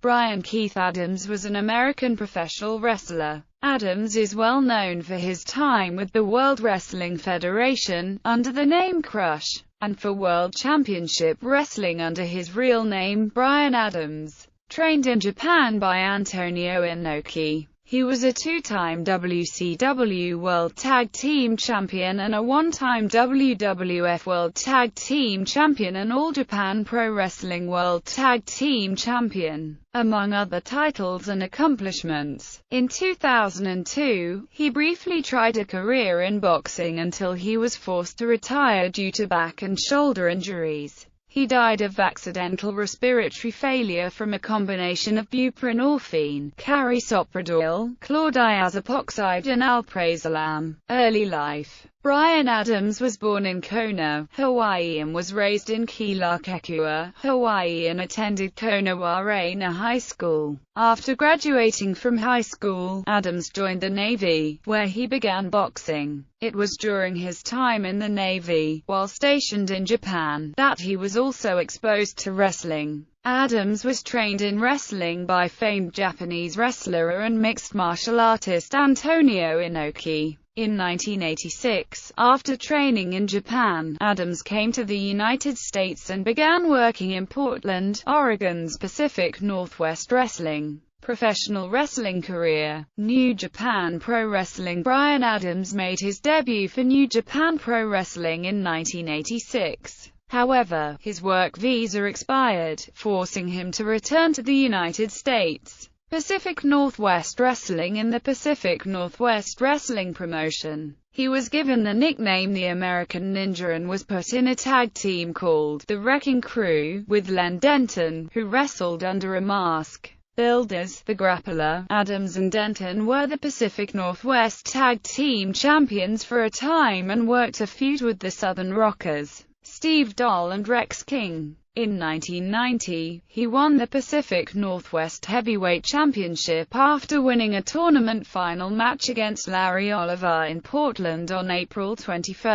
Brian Keith Adams was an American professional wrestler. Adams is well known for his time with the World Wrestling Federation, under the name Crush, and for World Championship Wrestling under his real name, Brian Adams. Trained in Japan by Antonio Inoki, he was a two-time WCW World Tag Team Champion and a one-time WWF World Tag Team Champion and All Japan Pro Wrestling World Tag Team Champion, among other titles and accomplishments. In 2002, he briefly tried a career in boxing until he was forced to retire due to back and shoulder injuries. He died of accidental respiratory failure from a combination of buprenorphine, carisoprodol, chlordiazepoxide and alprazolam. Early life. Brian Adams was born in Kona, Hawaii and was raised in Kealakekua, Hawaii and attended Kona Warena High School. After graduating from high school, Adams joined the Navy, where he began boxing. It was during his time in the Navy, while stationed in Japan, that he was also exposed to wrestling. Adams was trained in wrestling by famed Japanese wrestler and mixed martial artist Antonio Inoki. In 1986, after training in Japan, Adams came to the United States and began working in Portland, Oregon's Pacific Northwest Wrestling. Professional wrestling career. New Japan Pro Wrestling. Brian Adams made his debut for New Japan Pro Wrestling in 1986. However, his work visa expired, forcing him to return to the United States. Pacific Northwest Wrestling. In the Pacific Northwest Wrestling promotion, he was given the nickname the American Ninja and was put in a tag team called the Wrecking Crew, with Len Denton, who wrestled under a mask. Billed as the Grappler, Adams and Denton were the Pacific Northwest Tag Team Champions for a time and worked a feud with the Southern Rockers, Steve Doll and Rex King. In 1990, he won the Pacific Northwest Heavyweight Championship after winning a tournament final match against Larry Oliver in Portland on April 21,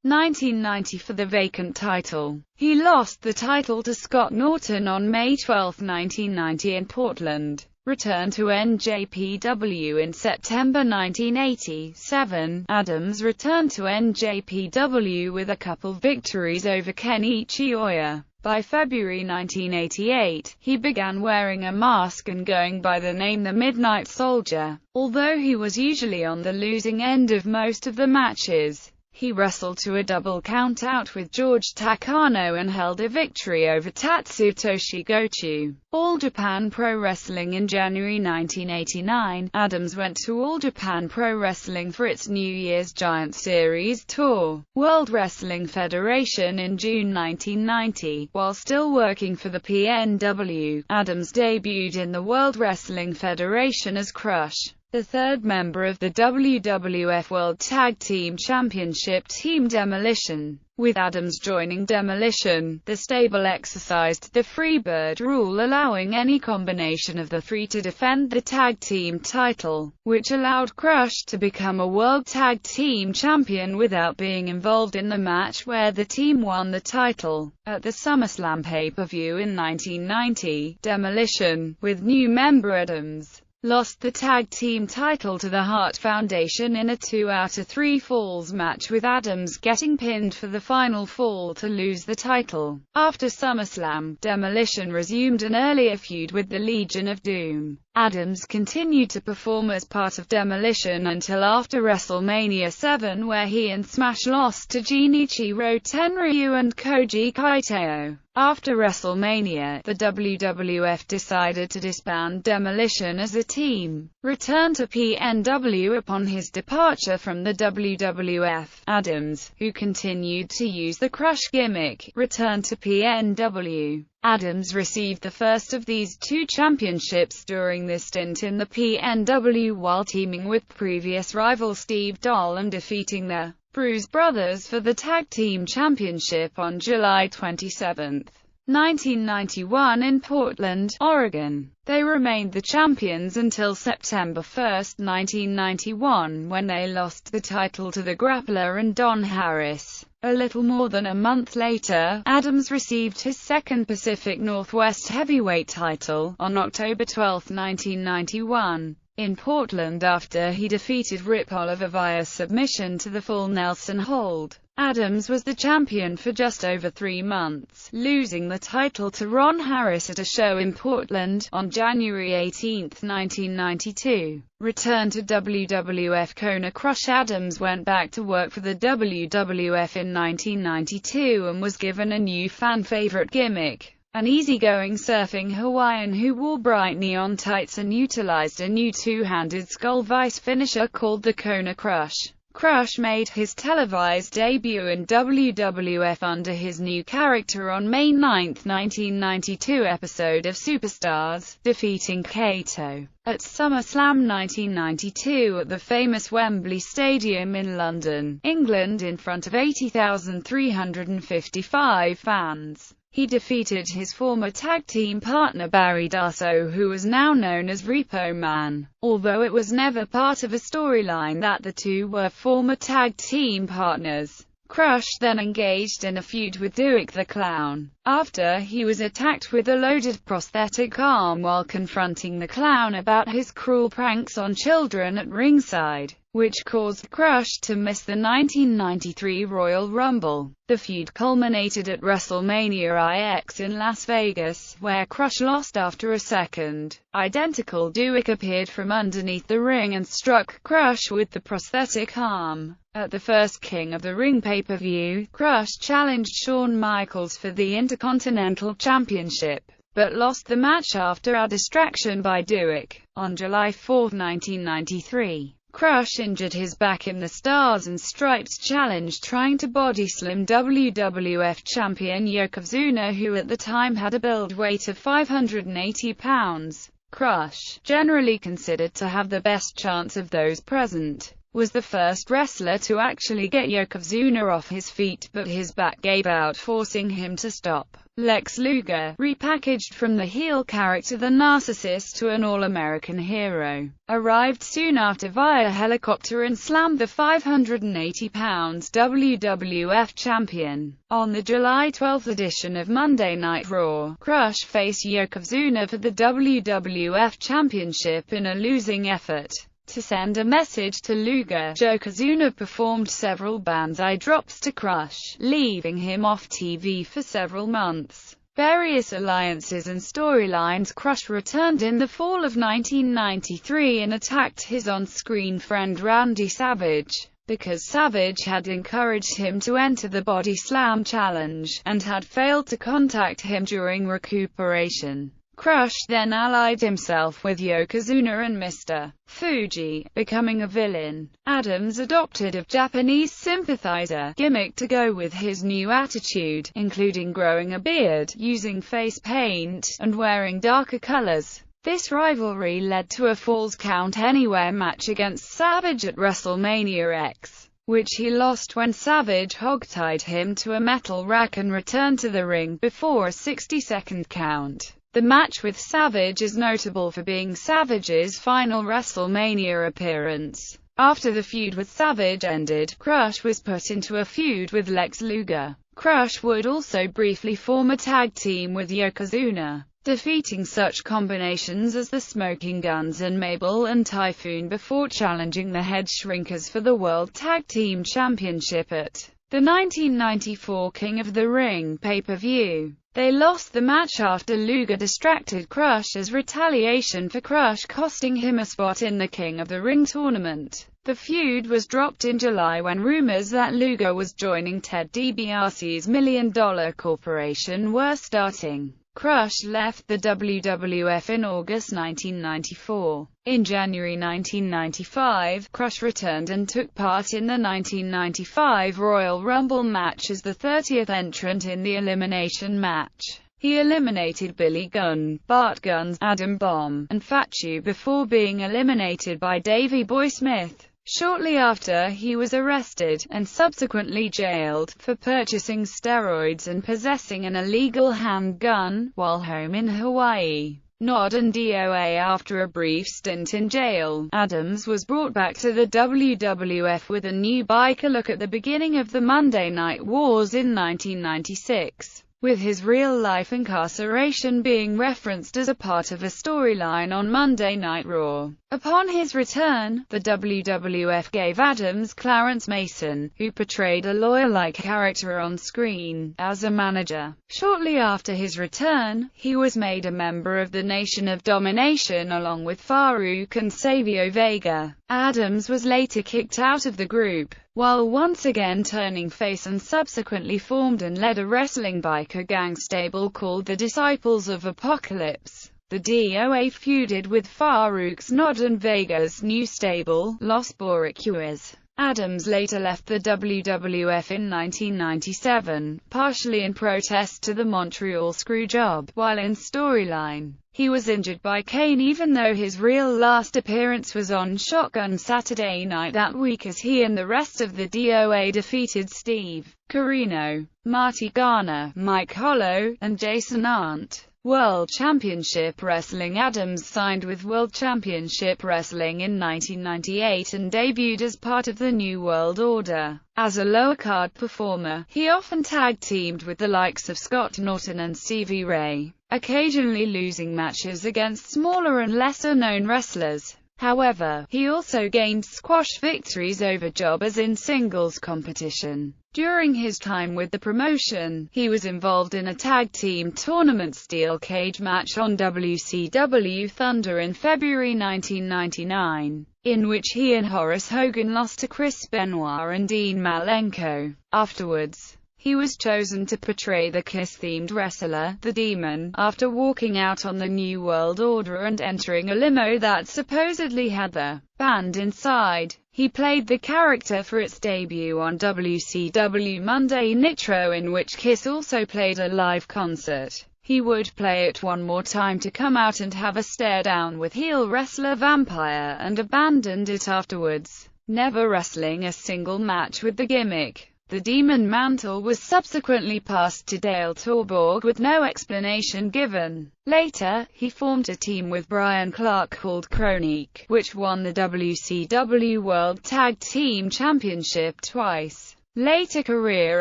1990 for the vacant title. He lost the title to Scott Norton on May 12, 1990 in Portland. Returned to NJPW in September 1987, Adams returned to NJPW with a couple victories over Kenichi Oya. By February 1988, he began wearing a mask and going by the name the Midnight Soldier. Although he was usually on the losing end of most of the matches, he wrestled to a double count-out with George Takano and held a victory over Tatsutoshi Gochu. All Japan Pro Wrestling. In January 1989, Adams went to All Japan Pro Wrestling for its New Year's Giant Series tour. World Wrestling Federation. In June 1990, while still working for the PNW, Adams debuted in the World Wrestling Federation as Crush, the third member of the WWF World Tag Team Championship Team Demolition. With Adams joining Demolition, the stable exercised the Freebird rule, allowing any combination of the three to defend the tag team title, which allowed Crush to become a World Tag Team Champion without being involved in the match where the team won the title. At the SummerSlam pay-per-view in 1990, Demolition, with new member Adams, lost the tag team title to the Hart Foundation in a 2-out-of-3 falls match, with Adams getting pinned for the final fall to lose the title. After SummerSlam, Demolition resumed an earlier feud with the Legion of Doom. Adams continued to perform as part of Demolition until after WrestleMania 7, where he and Smash lost to Genichiro Tenryu and Koji Kaito. After WrestleMania, the WWF decided to disband Demolition as a team. Returned to PNW upon his departure from the WWF, Adams, who continued to use the Crush gimmick, returned to PNW. Adams received the first of these two championships during this stint in the PNW while teaming with previous rival Steve Doll and defeating the Bruise Brothers for the Tag Team Championship on July 27. 1991 in Portland, Oregon. They remained the champions until September 1, 1991, when they lost the title to the grappler and Don Harris. A little more than a month later, Adams received his second Pacific Northwest heavyweight title, on October 12, 1991. In Portland after he defeated Rip Oliver via submission to the full Nelson hold. Adams was the champion for just over 3 months, losing the title to Ron Harris at a show in Portland, on January 18, 1992. Returned to WWF Kona Crush. Adams went back to work for the WWF in 1992 and was given a new fan-favorite gimmick. An easygoing surfing Hawaiian who wore bright neon tights and utilized a new two-handed skull vice finisher called the Kona Crush. Crush made his televised debut in WWF under his new character on May 9, 1992 episode of Superstars, defeating Kato at SummerSlam 1992 at the famous Wembley Stadium in London, England in front of 80,355 fans. He defeated his former tag team partner Barry Darsow, who was now known as Repo Man, although it was never part of a storyline that the two were former tag team partners. Crush then engaged in a feud with Duke the Clown, after he was attacked with a loaded prosthetic arm while confronting the Clown about his cruel pranks on children at ringside, which caused Crush to miss the 1993 Royal Rumble. The feud culminated at WrestleMania IX in Las Vegas, where Crush lost after a second. Identical Duke appeared from underneath the ring and struck Crush with the prosthetic arm. At the first King of the Ring pay-per-view, Crush challenged Shawn Michaels for the Intercontinental Championship, but lost the match after a distraction by Duke. On July 4, 1993, Crush injured his back in the Stars and Stripes challenge trying to body slam WWF champion Yokozuna, who at the time had a build weight of 580 pounds. Crush, generally considered to have the best chance of those present, was the first wrestler to actually get Yokozuna off his feet, but his back gave out, forcing him to stop. Lex Luger, repackaged from the heel character The Narcissist to an all-American hero, arrived soon after via helicopter and slammed the 580-pound WWF champion. On the July 12 edition of Monday Night Raw, Crush faced Yokozuna for the WWF Championship in a losing effort. To send a message to Luger, Yokozuna performed several banzai drops to Crush, leaving him off TV for several months. Various alliances and storylines. Crush returned in the fall of 1993 and attacked his on-screen friend Randy Savage, because Savage had encouraged him to enter the Body Slam Challenge, and had failed to contact him during recuperation. Crush then allied himself with Yokozuna and Mr. Fuji, becoming a villain. Adams adopted a Japanese sympathizer gimmick to go with his new attitude, including growing a beard, using face paint, and wearing darker colors. This rivalry led to a Falls Count Anywhere match against Savage at WrestleMania X, which he lost when Savage hogtied him to a metal rack and returned to the ring before a 60-second count. The match with Savage is notable for being Savage's final WrestleMania appearance. After the feud with Savage ended, Crush was put into a feud with Lex Luger. Crush would also briefly form a tag team with Yokozuna, defeating such combinations as the Smoking Guns and Mabel and Typhoon before challenging the Head Shrinkers for the World Tag Team Championship at the 1994 King of the Ring pay-per-view. They lost the match after Luger distracted Crush as retaliation for Crush costing him a spot in the King of the Ring tournament. The feud was dropped in July when rumors that Luger was joining Ted DiBiase's $1 Million Corporation were starting. Crush left the WWF in August 1994. In January 1995, Crush returned and took part in the 1995 Royal Rumble match as the 30th entrant in the elimination match. He eliminated Billy Gunn, Bart Gunn, Adam Bomb, and Fat Chew before being eliminated by Davey Boy Smith. Shortly after, he was arrested, and subsequently jailed, for purchasing steroids and possessing an illegal handgun, while home in Hawaii. Not in DOA. After a brief stint in jail, Adams was brought back to the WWF with a new biker look at the beginning of the Monday Night Wars in 1996. With his real-life incarceration being referenced as a part of a storyline on Monday Night Raw. Upon his return, the WWF gave Adams Clarence Mason, who portrayed a lawyer-like character on screen, as a manager. Shortly after his return, he was made a member of the Nation of Domination along with Farouk and Savio Vega. Adams was later kicked out of the group, while once again turning face, and subsequently formed and led a wrestling biker gang stable called the Disciples of Apocalypse. The DOA feuded with Farouk's Nod and Vega's new stable, Los Boricuas. Adams later left the WWF in 1997, partially in protest to the Montreal Screwjob. While in storyline, he was injured by Kane, even though his real last appearance was on Shotgun Saturday Night that week, as he and the rest of the DOA defeated Steve Corino, Marty Garner, Mike Hollow, and Jason Arndt. World Championship Wrestling. Adams signed with World Championship Wrestling in 1998 and debuted as part of the New World Order. As a lower-card performer, he often tag-teamed with the likes of Scott Norton and Stevie Ray, occasionally losing matches against smaller and lesser-known wrestlers. However, he also gained squash victories over jobbers in singles competition. During his time with the promotion, he was involved in a tag team tournament steel cage match on WCW Thunder in February 1999, in which he and Horace Hogan lost to Chris Benoit and Dean Malenko. Afterwards, he was chosen to portray the Kiss-themed wrestler, the Demon, after walking out on the New World Order and entering a limo that supposedly had the band inside. He played the character for its debut on WCW Monday Nitro, in which Kiss also played a live concert. He would play it one more time to come out and have a stare-down with heel wrestler Vampire, and abandoned it afterwards, never wrestling a single match with the gimmick. The Demon mantle was subsequently passed to Dale Torborg with no explanation given. Later, he formed a team with Brian Clark called Chronique, which won the WCW World Tag Team Championship twice. Later career.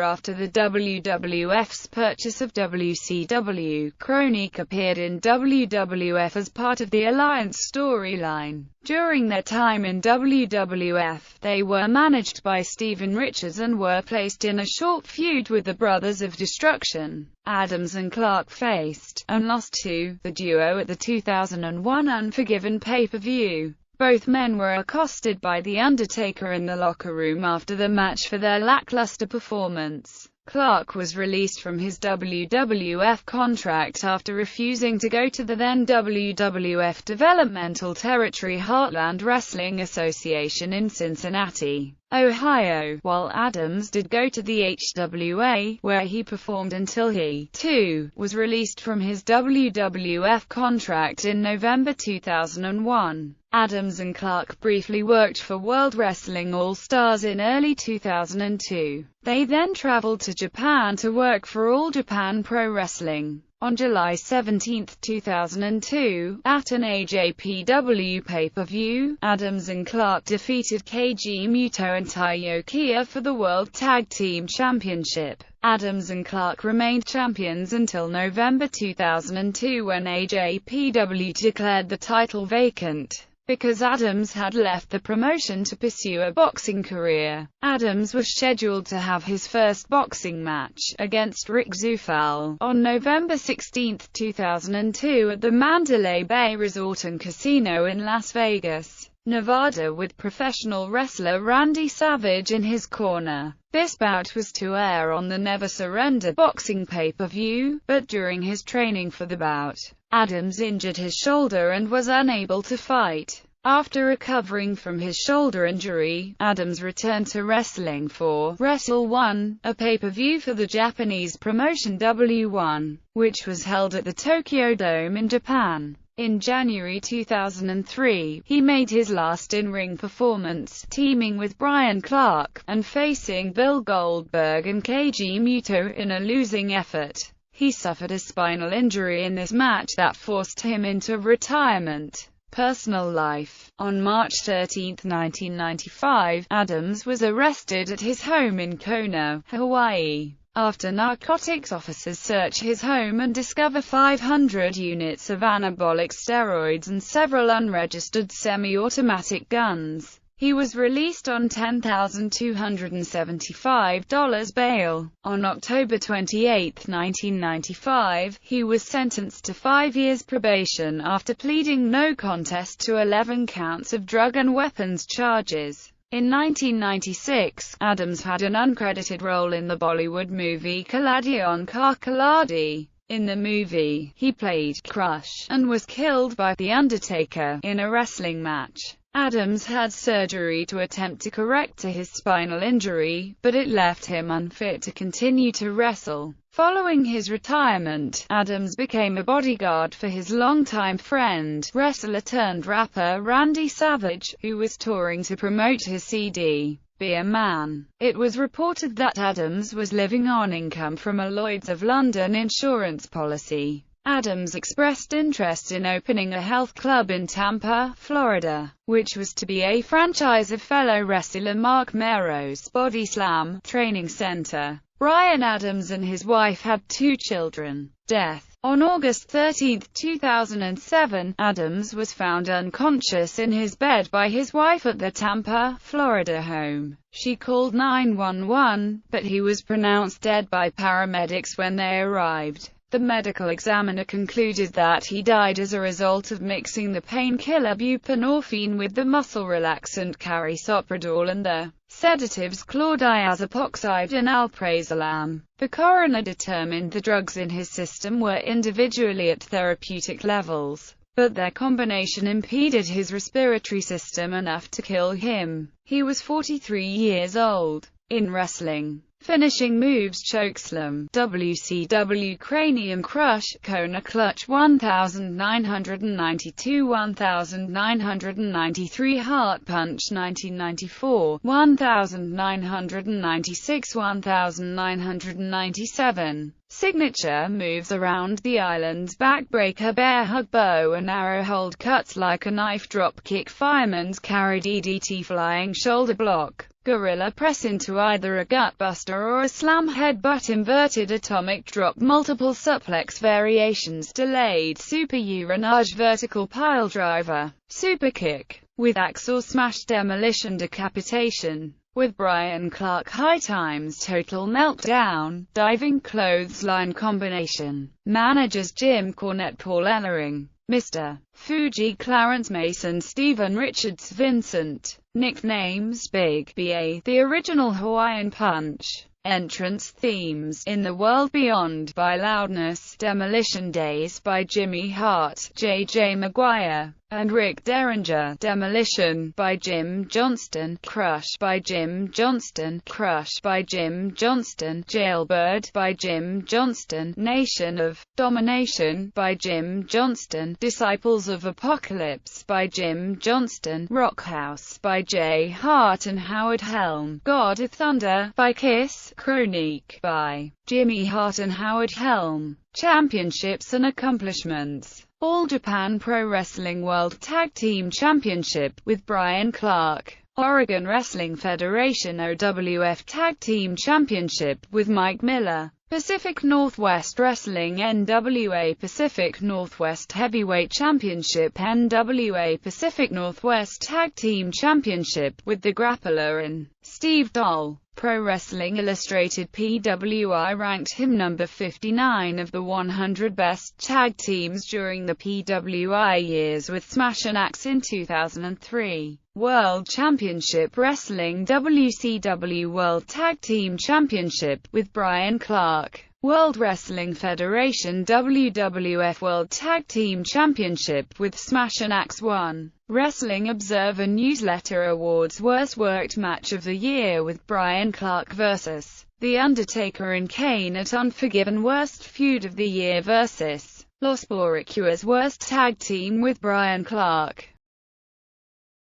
After the WWF's purchase of WCW, Chronique appeared in WWF as part of the Alliance storyline. During their time in WWF, they were managed by Steven Richards and were placed in a short feud with the Brothers of Destruction. Adams and Clark faced, and lost to, the duo at the 2001 Unforgiven pay-per-view. Both men were accosted by The Undertaker in the locker room after the match for their lackluster performance. Clark was released from his WWF contract after refusing to go to the then WWF Developmental Territory Heartland Wrestling Association in Cincinnati, Ohio, while Adams did go to the HWA, where he performed until he, too, was released from his WWF contract in November 2001. Adams and Clark briefly worked for World Wrestling All-Stars in early 2002. They then traveled to Japan to work for All Japan Pro Wrestling. On July 17, 2002, at an AJPW pay-per-view, Adams and Clark defeated Keiji Muto and Taiyo Kia for the World Tag Team Championship. Adams and Clark remained champions until November 2002, when AJPW declared the title vacant. Because Adams had left the promotion to pursue a boxing career, Adams was scheduled to have his first boxing match, against Rick Zufall, on November 16, 2002 at the Mandalay Bay Resort and Casino in Las Vegas, Nevada, with professional wrestler Randy Savage in his corner. This bout was to air on the Never Surrender boxing pay-per-view, but during his training for the bout, Adams injured his shoulder and was unable to fight. After recovering from his shoulder injury, Adams returned to wrestling for Wrestle 1, a pay-per-view for the Japanese promotion W1, which was held at the Tokyo Dome in Japan. In January 2003, he made his last in-ring performance, teaming with Brian Clark, and facing Bill Goldberg and Keiji Muto in a losing effort. He suffered a spinal injury in this match that forced him into retirement. Personal life. On March 13, 1995, Adams was arrested at his home in Kona, Hawaii. After narcotics officers search his home and discover 500 units of anabolic steroids and several unregistered semi-automatic guns, he was released on $10,275 bail. On October 28, 1995, he was sentenced to 5 years probation after pleading no contest to 11 counts of drug and weapons charges. In 1996, Adams had an uncredited role in the Bollywood movie Kaladion Ka Kaladi. In the movie, he played Crush, and was killed by The Undertaker, in a wrestling match. Adams had surgery to attempt to correct his spinal injury, but it left him unfit to continue to wrestle. Following his retirement, Adams became a bodyguard for his longtime friend, wrestler-turned-rapper Randy Savage, who was touring to promote his CD, Be a Man. It was reported that Adams was living on income from a Lloyd's of London insurance policy. Adams expressed interest in opening a health club in Tampa, Florida, which was to be a franchise of fellow wrestler Mark Mero's Body Slam Training Center. Bryan Adams and his wife had 2 children. Death. On August 13, 2007, Adams was found unconscious in his bed by his wife at the Tampa, Florida home. She called 911, but he was pronounced dead by paramedics when they arrived. The medical examiner concluded that he died as a result of mixing the painkiller buprenorphine with the muscle relaxant carisoprodol and the sedatives chlordiazepoxide and alprazolam. The coroner determined the drugs in his system were individually at therapeutic levels, but their combination impeded his respiratory system enough to kill him. He was 43 years old. In wrestling, finishing moves: chokeslam, WCW cranium crush, Kona clutch 1992, 1993 heart punch 1994, 1996, 1997. Signature moves: around the islands, backbreaker, bear hug, bow and arrow hold, cuts like a knife, drop kick, fireman's carry, DDT, flying shoulder block, gorilla press into either a gut buster or a slam headbutt, inverted atomic drop, multiple suplex variations, delayed super urinage, vertical pile driver, super kick, with axe or smash, demolition, decapitation. With Brian Clark, high times, total meltdown, diving clothesline combination. Managers: Jim Cornette, Paul Ellering, Mr. Fuji, Clarence Mason, Stephen Richards, Vincent. Nicknames: Big B.A., the original Hawaiian Punch. Entrance themes: In the World Beyond by Loudness, Demolition Days by Jimmy Hart, J.J. Maguire, and Rick Derringer. Demolition by Jim Johnston, Crush by Jim Johnston, Crush by Jim Johnston, Jailbird by Jim Johnston, Nation of Domination by Jim Johnston, Disciples of Apocalypse by Jim Johnston, Rockhouse by Jay Hart and Howard Helm, God of Thunder by Kiss, Chronique by Jimmy Hart and Howard Helm. Championships and accomplishments: All Japan Pro Wrestling World Tag Team Championship with Brian Clark, Oregon Wrestling Federation OWF Tag Team Championship with Mike Miller, Pacific Northwest Wrestling NWA Pacific Northwest Heavyweight Championship NWA Pacific Northwest Tag Team Championship with The Grappler and Steve Doll. Pro Wrestling Illustrated PWI ranked him number 59 of the 100 best tag teams during the PWI years, with Smash and Axe in 2003. World Championship Wrestling WCW World Tag Team Championship with Brian Clark. World Wrestling Federation WWF World Tag Team Championship with Smash and Axe 1. Wrestling Observer Newsletter Awards Worst Worked Match of the Year with Brian Clark vs. The Undertaker and Kane at Unforgiven. Worst Feud of the Year vs. Los Boricuas worst tag team with Brian Clark.